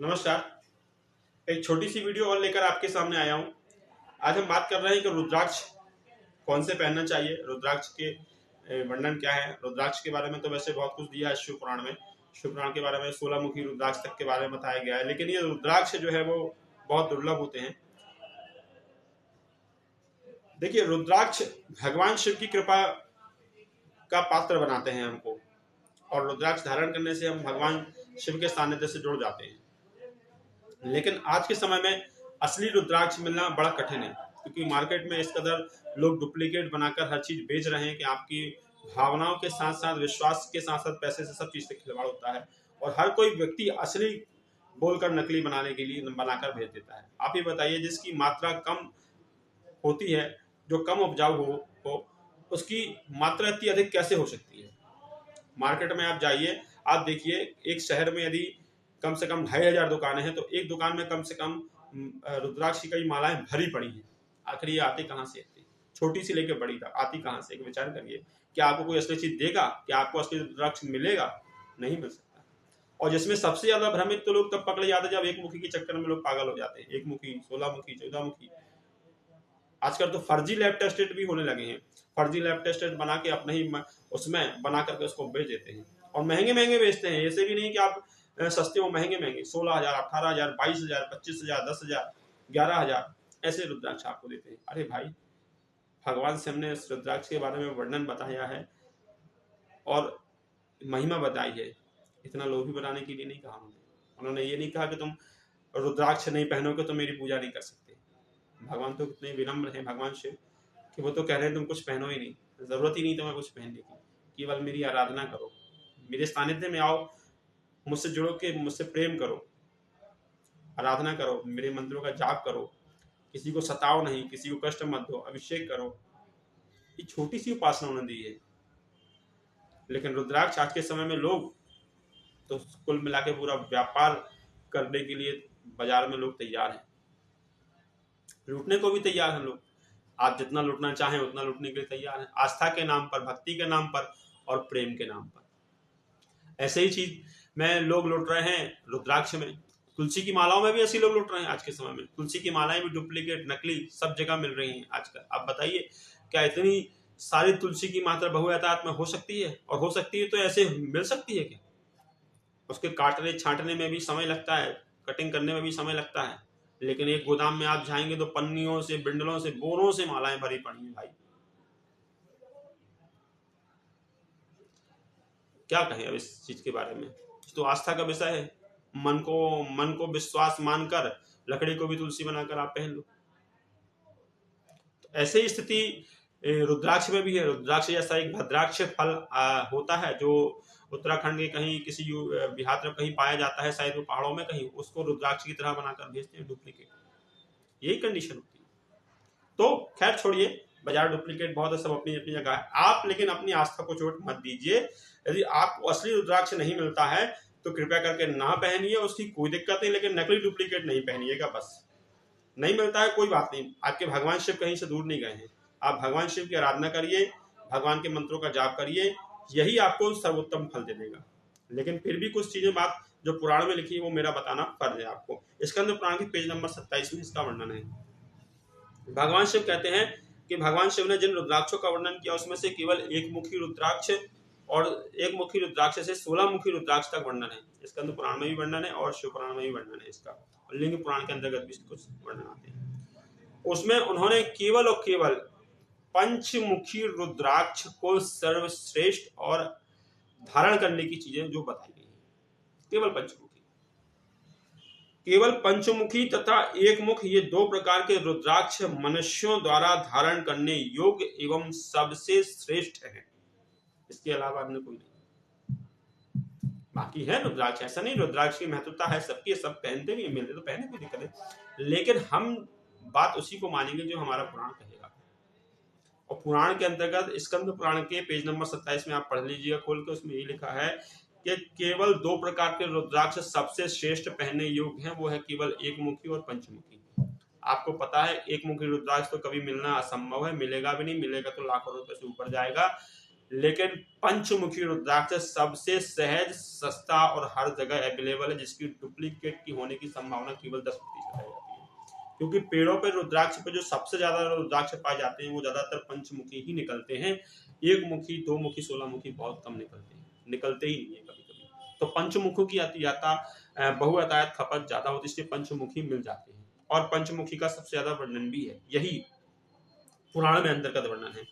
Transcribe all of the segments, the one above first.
नमस्कार। एक छोटी सी वीडियो और लेकर आपके सामने आया हूँ। आज हम बात कर रहे हैं कि रुद्राक्ष कौन से पहनना चाहिए, रुद्राक्ष के वर्णन क्या है। रुद्राक्ष के बारे में तो वैसे बहुत कुछ दिया है शिव पुराण में। शिव पुराण के बारे में 16 मुखी रुद्राक्ष तक के बारे में बताया गया है, लेकिन ये रुद्राक्ष जो है वो बहुत दुर्लभ होते हैं। देखिए, रुद्राक्ष भगवान शिव की कृपा का पात्र बनाते हैं हमको, और रुद्राक्ष धारण करने से हम भगवान शिव के सानिध्य से जुड़ जाते हैं। लेकिन आज के समय में असली रुद्राक्ष मिलना बड़ा कठिन है, क्योंकि मार्केट में इस कदर लोग डुप्लीकेट बनाकर हर चीज बेच रहे हैं कि आपकी भावनाओं के साथ साथ, विश्वास के साथ साथ पैसे से, सब चीज से खिलवाड़ होता है। और हर कोई व्यक्ति असली बोलकर नकली बनाने के लिए बनाकर भेज देता है। आप ही बताइए, जिसकी मात्रा कम होती है, जो कम उपजाऊ हो उसकी मात्रा इतनी अधिक कैसे हो सकती है। मार्केट में आप जाइए, आप देखिए, एक शहर में यदि कम से कम 2500 दुकानें हैं तो एक दुकान में कम से कम रुद्राक्ष की कई मालाएं भरी पड़ी हैं। आखिर ये आती कहाँ से आती, छोटी सी लेकर बड़ी तक आती कहाँ से? एक विचार करिए, क्या आपको कोई असली चीज देगा? क्या आपको असली रुद्राक्ष मिलेगा? नहीं मिल सकता। और जिसमें सबसे ज्यादा भ्रमित तो लोग तब पकड़े जाते हैं जब एक मुखी के चक्कर में लोग पागल हो जाते हैं। एक मुखी, 16 मुखी, 14 मुखी। आजकल तो फर्जी लैब टेस्टेड भी होने लगे हैं। फर्जी लैब टेस्टेड बना के अपने ही उसमें बना करके उसको बेच देते हैं, और महंगे महंगे बेचते हैं। ऐसे भी नहीं कि आप सस्ते हो, महंगे महंगे 16,000, 18,000, 22,000, 25,000, 10,000, 11,000 ऐसे रुद्राक्ष आपको देते हैं। अरे भाई, भगवान शिव ने इस रुद्राक्ष के बारे में वर्णन बताया है और महिमा बताई है। इतना लोभी बनाने के लिए नहीं कहा उन्होंने ये नहीं कहा कि तुम रुद्राक्ष नहीं पहनोगे तो मेरी पूजा नहीं कर सकते। भगवान तो कितने विनम्र हैं भगवान शिव, कि वो तो कह रहे हैं तुम कुछ पहनो ही नहीं, जरूरत ही नहीं तुम्हें कुछ पहनने की, केवल मेरी आराधना करो, मेरे सानिध्य में आओ, मुझसे जुड़ो के मुझसे प्रेम करो, आराधना करो, मेरे मंत्रों का जाप करो, किसी को सताओ नहीं, किसी को कष्ट मत दो, अभिषेक करो। ये छोटी सी उपासना उन्होंने दी है। लेकिन रुद्राक्ष आज के समय में लोग तो कुल मिला के पूरा व्यापार करने के लिए बाजार में लोग तैयार हैं, लूटने को भी तैयार हैं लोग। आप जितना लूटना चाहें उतना लूटने के लिए तैयार हैं, आस्था के नाम पर, भक्ति के नाम पर और प्रेम के नाम पर। ऐसे ही चीज में लोग लूट रहे हैं रुद्राक्ष में। तुलसी की मालाओं में भी ऐसे लोग लूट रहे हैं आज के समय में। तुलसी की मालाएं भी डुप्लीकेट, नकली सब जगह मिल रही हैं आजकल। आप बताइए, क्या इतनी सारी तुलसी की मात्रा बहुतायत में हो सकती है? और हो सकती है तो ऐसे मिल सकती है क्या? उसके काटने छांटने में भी समय लगता है, कटिंग करने में भी समय लगता है। लेकिन एक गोदाम में आप जाएंगे तो पन्नियों से, बिंडलों से, बोरों से मालाएं भरी पड़ी हैं। भाई क्या कहें अब इस चीज के बारे में? तो आस्था का विषय है। मन को विश्वास मानकर लकड़ी को भी तुलसी बनाकर आप पहन लो। तो ऐसे ही स्थिति रुद्राक्ष में भी है। रुद्राक्ष जैसा एक भद्राक्ष फल होता है, जो उत्तराखंड के कहीं किसी बिहार में कहीं पाया जाता है, शायद वो पहाड़ों में कहीं, उसको रुद्राक्ष की तरह बनाकर भेजते हैं डुप्लीकेट। यही कंडीशन होती है। तो खैर छोड़िए, बाजार डुप्लीकेट बहुत है, सब अपनी अपनी जगह है। आप लेकिन अपनी आस्था को चोट मत दीजिए। यदि आपको असली रुद्राक्ष नहीं मिलता है तो कृपया करके ना पहनिए, उसकी कोई दिक्कत नहीं, लेकिन नकली डुप्लीकेट नहीं पहनिएगा बस। नहीं मिलता है कोई बात नहीं, आपके भगवान शिव कहीं से दूर नहीं गए हैं। आप भगवान शिव की आराधना करिए, भगवान के मंत्रों का जाप करिए, यही आपको सर्वोत्तम फल दे देगा। लेकिन फिर भी कुछ चीजें, बात जो पुराण में लिखी है वो मेरा बताना फर्ज है आपको। इसके पुराण के पेज नंबर 27 में इसका वर्णन है। भगवान शिव कहते हैं कि भगवान शिव ने जिन रुद्राक्षों का वर्णन किया उसमें से केवल एक मुखी रुद्राक्ष और एक मुखी रुद्राक्ष से 16 मुखी रुद्राक्ष तक वर्णन है। इसके अंदर पुराण में भी वर्णन है और शिव पुराण में भी वर्णन है इसका, और लिंग पुराण के अंतर्गत भी कुछ वर्णन आते हैं। उसमें उन्होंने केवल और केवल पंचमुखी रुद्राक्ष को सर्वश्रेष्ठ और धारण करने की चीजें जो बताई गई है, केवल पंचमुखी, केवल पंचमुखी तथा एक मुख, ये दो प्रकार के रुद्राक्ष मनुष्यों द्वारा धारण करने योग्य एवं सबसे श्रेष्ठ है। इसके अलावा अन्य कोई नहीं। बाकी है रुद्राक्ष, ऐसा नहीं, रुद्राक्ष की महत्वता है सबकी, सब पहनते भी मिलते तो पहने, कोई दिक्कत है। लेकिन हम बात उसी को मानेंगे जो हमारा पुराण कहेगा। और पुराण के अंतर्गत स्कंद पुराण के पेज नंबर 27 में आप पढ़ लीजिएगा खोल के, उसमें ये लिखा है कि केवल दो प्रकार के रुद्राक्ष सबसे श्रेष्ठ पहनने योग्य हैं, वो है केवल एक मुखी और पंचमुखी। आपको पता है एक मुखी रुद्राक्ष तो कभी मिलना असंभव है, मिलेगा भी नहीं, मिलेगा तो लाखों रुपए से ऊपर जाएगा। लेकिन पंचमुखी रुद्राक्ष सबसे सहज, सस्ता और हर जगह अवेलेबल है, जिसकी डुप्लीकेट की होने की संभावना केवल 10% रह जाती है। क्योंकि पेड़ों पर रुद्राक्ष पे जो सबसे ज्यादा रुद्राक्ष पाए जाते हैं वो ज्यादातर पंचमुखी ही निकलते हैं। एक मुखी, दो मुखी, 16 मुखी बहुत कम निकलते ही नहीं है कभी कभी। तो पंचमुखों की बहुतायत खपत ज्यादा होती है, इसलिए पंचमुखी मिल जाते हैं। और पंचमुखी का सबसे ज्यादा वर्णन भी है, यही पुराण में अंतर्गत वर्णन है।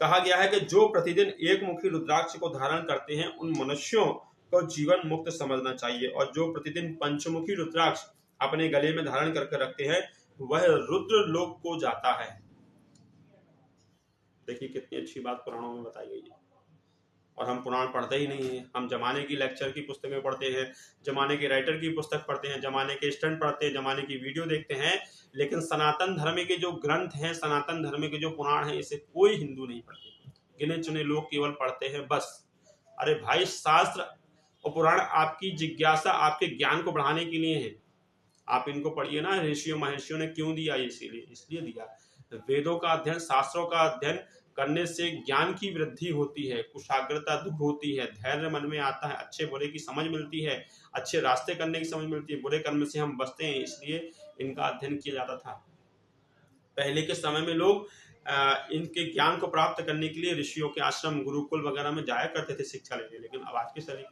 कहा गया है कि जो प्रतिदिन एक मुखी रुद्राक्ष को धारण करते हैं उन मनुष्यों को जीवन मुक्त समझना चाहिए, और जो प्रतिदिन पंचमुखी रुद्राक्ष अपने गले में धारण करके रखते हैं वह रुद्र लोक को जाता है। देखिए कितनी अच्छी बात पुराणों में बताई गई है। और हम पुराण पढ़ते ही नहीं है, हम जमाने की लेक्चर की पुस्तकें पढ़ते हैं, जमाने के राइटर की पुस्तक पढ़ते हैं, जमाने के स्टंट पढ़ते हैं, जमाने की वीडियो देखते हैं, लेकिन सनातन धर्म के जो ग्रंथ हैं, सनातन धर्म के जो पुराण हैं, इसे कोई हिंदू नहीं पढ़ते। गिने चुने लोग केवल पढ़ते हैं बस। अरे भाई, शास्त्र और पुराण आपकी जिज्ञासा, आपके ज्ञान को बढ़ाने के लिए है। आप इनको पढ़िए ना। ऋषियों महर्षियों ने क्यों दिया? इसलिए दिया। वेदों का अध्ययन, शास्त्रों का अध्ययन करने से ज्ञान की वृद्धि होती है, कुशाग्रता दूर होती है, धैर्य मन में आता है, अच्छे बुरे की समझ मिलती है, अच्छे रास्ते करने की समझ मिलती है, बुरे कर्म से हम बचते हैं। इसलिए इनका अध्ययन किया जाता था। पहले के समय में लोग इनके ज्ञान को प्राप्त करने के लिए ऋषियों के आश्रम, गुरुकुल वगैरह में जाया करते थे शिक्षा लेने। लेकिन अब आज के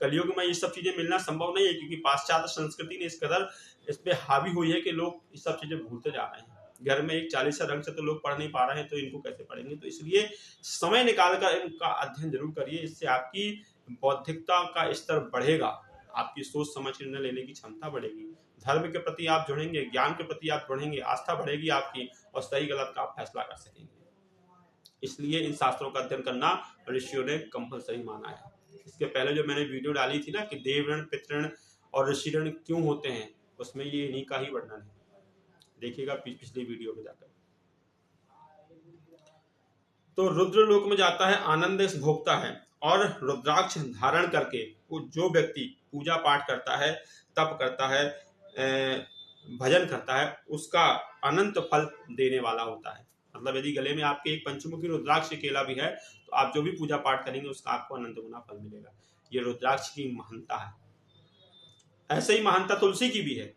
कलयुग में ये सब चीजें मिलना संभव नहीं है, क्योंकि पाश्चात्य संस्कृति ने इस कदर इस पे हावी हुई है कि लोग ये सब चीजें भूलते जा रहे हैं। घर में एक 40 ढंग से तो लोग पढ़ नहीं पा रहे हैं, तो इनको कैसे पढ़ेंगे? तो इसलिए समय निकालकर इनका अध्ययन जरूर करिए। इससे आपकी बौद्धिकता का स्तर बढ़ेगा, आपकी सोच समझ निर्णय लेने की क्षमता बढ़ेगी, धर्म के प्रति आप जुड़ेंगे, ज्ञान के प्रति आप बढ़ेंगे, आस्था बढ़ेगी आपकी, और सही गलत का आप फैसला कर सकेंगे। इसलिए इन शास्त्रों का अध्ययन करना ऋषियों ने कंपलसरी माना है। इसके पहले जो मैंने वीडियो डाली थी ना कि देवऋण, पितृण और ऋषि ऋण क्यों होते हैं, उसमें ये इन्हीं का ही वर्णन है। देखिएगा पिछली वीडियो में जाकर। तो रुद्र लोक में जाता है, आनंद भोगता है, और रुद्राक्ष धारण करके जो व्यक्ति पूजा पाठ करता है, तप करता है, भजन करता है, उसका अनंत फल देने वाला होता है। मतलब यदि गले में आपके एक पंचमुखी रुद्राक्ष केला भी है तो आप जो भी पूजा पाठ करेंगे उसका आपको अनंत गुना फल मिलेगा। ये रुद्राक्ष की महानता है। ऐसे ही महानता तुलसी की भी है।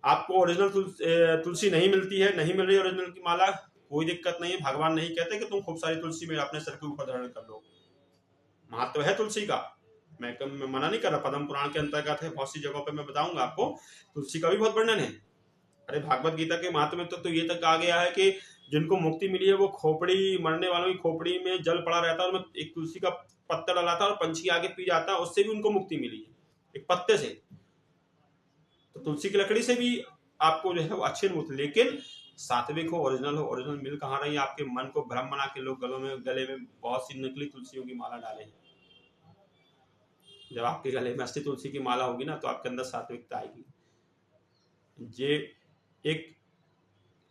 आपको ओरिजिनल तुलसी नहीं मिलती है, नहीं मिल रही ओरिजिनल की माला, कोई दिक्कत नहीं है। भगवान नहीं कहते कि तुम खूब सारी तुलसी में अपने सर के ऊपर धारण कर लो। महत्व है तुलसी का, मैं मना नहीं कर रहा। पद्म पुराण के अंतर्गत है, बहुत सी जगहों पे मैं बताऊंगा आपको। तुलसी का भी बहुत वर्णन है। अरे भागवत गीता के महात्म्य में तो ये तक आ गया है कि जिनको मुक्ति मिली है वो खोपड़ी, मरने वालों की खोपड़ी में जल पड़ा रहता है, और एक तुलसी का पत्ता डलाता है और पंछी आगे पी जाता है, उससे भी उनको मुक्ति मिली है, एक पत्ते से। तो तुलसी की लकड़ी से भी आपको जो है वो अच्छी मुक्ति। लेकिन सात्विक हो, ओरिजिनल हो। ओरिजिनल मिल कहाँ रही है? आपके मन को भ्रम बना के लोग गले में बहुत सी नकली तुलसियों की माला डाले हैं। जब आपके गले में असली तुलसी की माला होगी ना, तो आपके अंदर सात्विकता आएगी। ये एक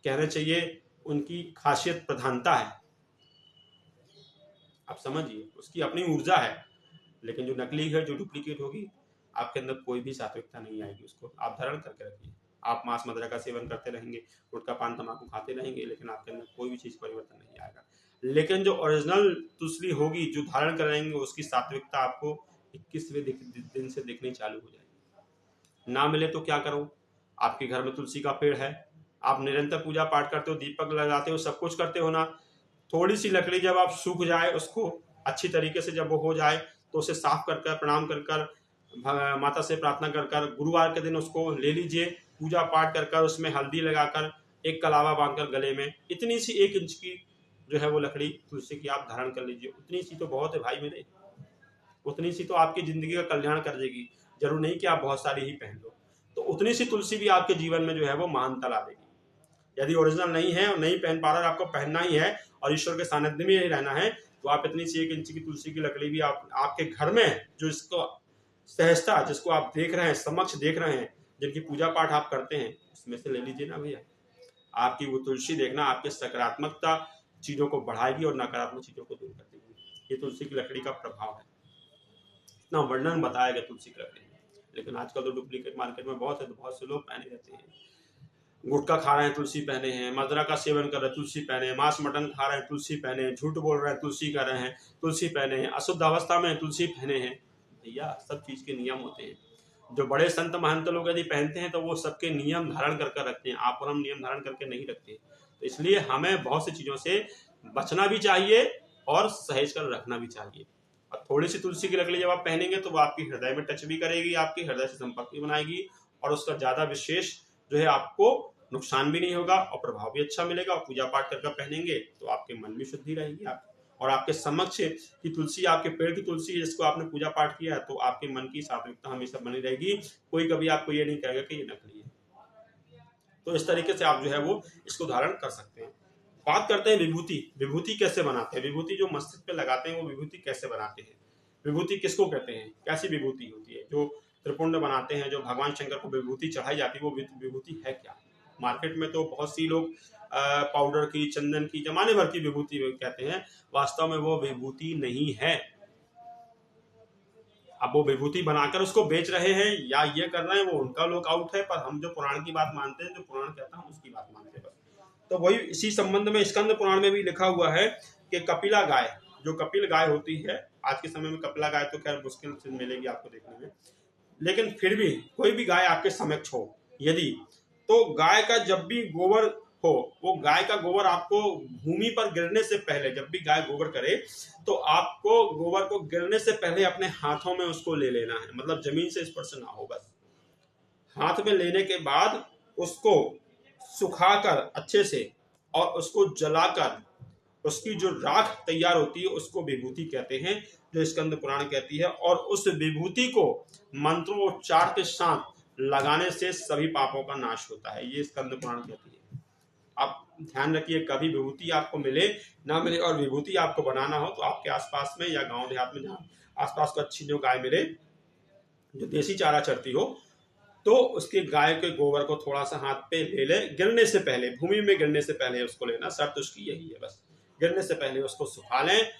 कहना चाहिए उनकी खासियत, प्रधानता है। आप समझिए, उसकी अपनी ऊर्जा है। लेकिन जो नकली है, जो डुप्लीकेट होगी, आपके अंदर कोई भी सात्विकता नहीं आएगी। उसको आप धारण करके रखिए। आप मांस मदिरा का सेवन करते रहेंगे, गुटखा पान तंबाकू खाते रहेंगे, लेकिन आपके अंदर कोई भी चीज परिवर्तन नहीं आएगा। लेकिन जो ओरिजिनल तुलसी होगी, जो धारण करेंगे, उसकी सात्विकता आपको 21वें दिन से दिखनी चालू हो जाएगी। ना मिले तो क्या करो? आपके घर में तुलसी का पेड़ है, आप निरंतर पूजा पाठ करते हो, दीपक लगाते हो, सब कुछ करते हो ना। थोड़ी सी लकड़ी जब आप सूख जाए, उसको अच्छी तरीके से जब वो हो जाए, तो उसे साफ कर कर, प्रणाम कर कर, माता से प्रार्थना कर कर, गुरुवार के दिन उसको ले लीजिए, पूजा पाठ कर कर, उसमें हल्दी लगाकर, एक कलावा बांधकर गले में, इतनी सी 1 इंच की जो है वो लकड़ी तुलसी की आप धारण कर लीजिए। उतनी सी तो बहुत है भाई मेरे, उतनी सी तो आपकी जिंदगी का कल्याण कर देगी। जरूर नहीं कि आप बहुत सारी ही पहन लो, तो उतनी सी तुलसी भी आपके जीवन में जो है वो महानता ला देगी। यदि ओरिजिनल नहीं है और नहीं पहन पा रहा, आपको पहनना ही है और ईश्वर के सानिध्य में ही रहना है, तो आप इतनी सी 1 इंच की तुलसी की लकड़ी भी आपके घर में, जो इसको सहजता, जिसको आप देख रहे हैं, समक्ष देख रहे हैं, जिनकी पूजा पाठ आप करते हैं, उसमें से ले लीजिए ना भैया। आपकी वो तुलसी देखना आपके सकारात्मकता चीजों को बढ़ाएगी और नकारात्मक चीजों को दूर कर देगी। ये तुलसी की लकड़ी का प्रभाव है। इतना वर्णन बताया गया तुलसी की लकड़ी में, लेकिन आजकल तो डुप्लीकेट मार्केट में बहुत है, तो बहुत से लोग पहने रहते हैं। गुटखा खा रहे हैं तुलसी पहने हैं, मदिरा का सेवन कर रहे हैं तुलसी पहने हैं, मांस मटन खा रहे हैं तुलसी पहने हैं, झूठ बोल रहे हैं तुलसी कर रहे हैं तुलसी पहने हैं, अशुद्ध अवस्था में तुलसी पहने हैं। भैया सब चीज के नियम होते हैं। जो बड़े संत महंत लोग यदि पहनते हैं तो वो सबके नियम धारण कर रखते हैं, आप और हम नियम धारण करके नहीं रखते। तो इसलिए हमें बहुत सी चीजों से बचना भी चाहिए और सहेज कर रखना भी चाहिए। और थोड़ी सी तुलसी की लकड़ी जब आप पहनेंगे तो वो आपकी हृदय में टच भी करेगी, आपकी हृदय से संपर्क भी बनाएगी, और उसका ज्यादा विशेष जो है आपको नुकसान भी नहीं होगा और प्रभाव भी अच्छा मिलेगा। और पूजा पाठ करके पहनेंगे तो आपके मन में शुद्धि रहेगी आप, और आपके समक्ष की तुलसी, आपके पेड़ की तुलसी जिसको आपने पूजा पाठ किया है, तो आपके मन की सात्विकता हमेशा बनी रहेगी। कोई कभी आपको ये नहीं कहेगा कि ये नकली है। तो इस तरीके से आप जो है वो इसको धारण कर सकते हैं। बात करते हैं विभूति। विभूति कैसे बनाते हैं? विभूति जो मस्तिष्क पे लगाते हैं वो विभूति कैसे बनाते हैं? विभूति किसको कहते हैं? कैसी विभूति होती है? जो त्रिपुंड बनाते हैं, जो भगवान शंकर को विभूति चढ़ाई जाती है, वो विभूति है क्या? मार्केट में तो बहुत सी लोग पाउडर की, चंदन की, जमाने भर की विभूति कहते हैं, वास्तव में वो विभूति नहीं है। अब वो विभूति बनाकर उसको बेच रहे हैं या ये कर रहे हैं, वो उनका लोग आउट है, पर हम जो पुराण की बात मानते हैं, जो पुराण कहता है हम उसकी बात मानते हैं। तो वही इसी संबंध में स्कंद पुराण में भी लिखा हुआ है कि कपिला गाय, जो कपिल गाय होती है, आज के समय में कपिला गाय तो खैर मुश्किल से मिलेगी आपको देखने में, लेकिन फिर भी कोई भी गाय आपके समक्ष हो यदि, तो गाय का जब भी गोबर हो, वो गाय का गोबर आपको भूमि पर गिरने से पहले, जब भी गाय गोबर करे तो आपको गोबर को गिरने से पहले अपने हाथों में उसको ले लेना है, मतलब जमीन से स्पर्श ना हो, बस हाथ में लेने के बाद उसको सुखाकर अच्छे से और उसको जलाकर उसकी जो राख तैयार होती है उसको विभूति कहते हैं, जो स्कंद पुराण कहती है। और उस विभूति को मंत्रोच्चार के साथ लगाने से सभी पापों का नाश होता है, ये स्कंद पुराण कहती है। आप ध्यान रखिए, कभी विभूति आपको मिले ना मिले और विभूति आपको बनाना हो तो आपके आसपास में या गांव देहात में जहाँ आसपास को अच्छी जो गाय मिले, जो देसी चारा चरती हो, तो उसके गाय के गोबर को थोड़ा सा हाथ पे ले ले, गिरने से पहले, भूमि में गिरने से पहले उसको लेना, शर्त उसकी यही है बस। गिरने से पहले उसको सुखा लें,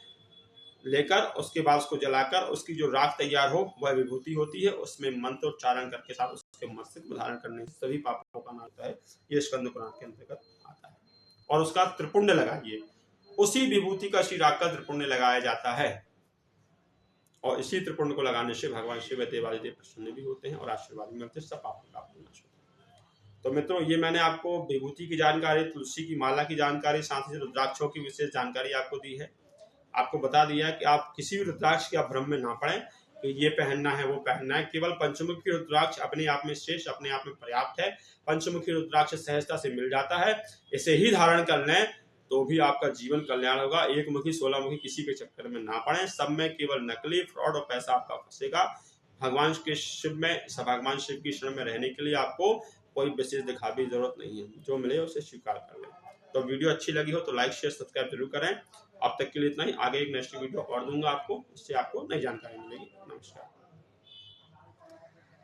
लेकर उसके बाद उसको जलाकर उसकी जो राख तैयार हो वह विभूति होती है, उसमें मंत्रोच्चारण करके साथ उसके मस्तक को धारण करने से सभी पापों का नाश होता है। ये स्कंद पुराण के अंतर्गत आता है। और उसका त्रिपुंड लगाइए, उसी विभूति का श्री राग का त्रिपुंड लगाया जाता है, और इसी त्रिपुंड को लगाने से भगवान शिव देवादिदेव प्रसन्न भी होते हैं और आशीर्वाद भी मिलते हैं, सब पापों का नाश होता है। तो मित्रों, ये मैंने आपको विभूति की जानकारी, तुलसी की माला की जानकारी, साथ ही रुद्राक्षों की विशेष जानकारी आपको दी है। आपको बता दिया कि आप किसी भी रुद्राक्ष के भ्रम में ना पड़े कि ये पहनना है वो पहनना है। केवल पंचमुखी रुद्राक्ष अपने आप में श्रेष्ठ, अपने आप में पर्याप्त है। पंचमुखी रुद्राक्ष सहजता से मिल जाता है, इसे ही धारण कर लें तो भी आपका जीवन कल्याण होगा। एक मुखी 16 मुखी किसी के चक्कर में ना पड़े, सब में केवल नकली, फ्रॉड और पैसा आपका फंसेगा। भगवान के शिव में, भगवान शिव की शरण में रहने के लिए आपको कोई विशेष दिखावे की जरूरत नहीं है, जो मिले उसे स्वीकार कर लें। तो वीडियो अच्छी लगी हो तो लाइक शेयर सब्सक्राइब जरूर करें। अब तक के लिए इतना ही, आगे एक नेक्स्ट वीडियो और दूंगा आपको, इससे आपको नई जानकारी मिलेगी। नमस्कार।